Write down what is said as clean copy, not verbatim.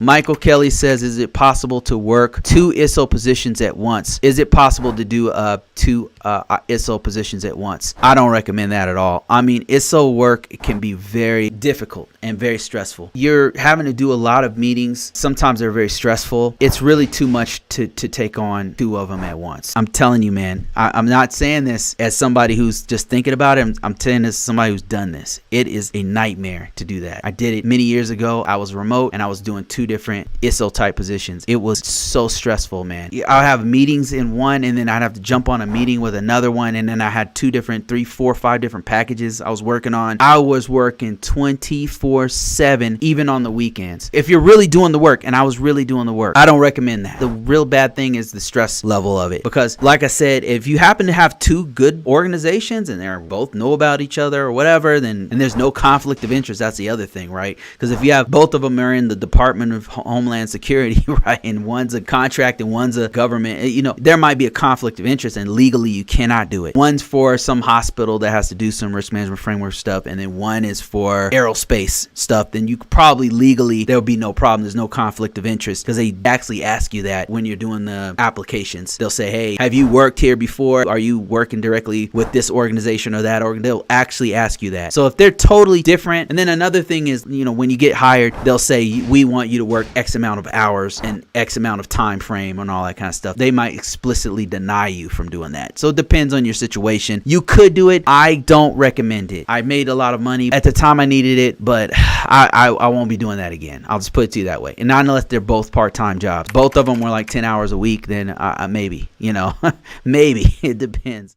Michael Kelly says, is it possible to work 2 ISSO positions at once? Is it possible to do 2 ISSO positions at once? I don't recommend that at all. I mean, ISSO work can be very difficult and very stressful. You're having to do a lot of meetings. Sometimes they're very stressful. It's really too much to take on 2 of them at once. I'm telling you, man, I'm not saying this as somebody who's just thinking about it. I'm saying this as somebody who's done this. It is a nightmare to do that. I did it many years ago. I was remote and I was doing 2 different ISSO type positions. It was so stressful, man. I'll have meetings in one and then I'd have to jump on a meeting with another one, and then I had 2 different, 3, 4, 5 different packages I was working on. I was working 24/7 even on the weekends. If you're really doing the work, and I was really doing the work, I don't recommend that. The real bad thing is the stress level of it, because like I said, if you happen to have 2 good organizations and they both know about each other or whatever, then and there's no conflict of interest. That's the other thing, right? Because if you have both of them are in the Department of Homeland Security, right, and one's a contract and one's a government, you know, there might be a conflict of interest, and legally you cannot do it. One's for some hospital that has to do some risk management framework stuff, and then one is for aerospace stuff. Then you could probably legally, there'll be no problem. There's no conflict of interest, because they actually ask you that when you're doing the applications. They'll say, hey, have you worked here before? Are you working directly with this organization or that organ? They'll actually ask you that. So if they're totally different, and then another thing is, you know, when you get hired, they'll say, we want you to work X amount of hours and X amount of time frame and all that kind of stuff. They might explicitly deny you from doing that. So it depends on your situation. You could do it. I don't recommend it. I made a lot of money at the time I needed it, but I won't be doing that again. I'll just put it to you that way. And not unless they're both part-time jobs. Both of them were like 10 hours a week, then maybe, you know, maybe. It depends.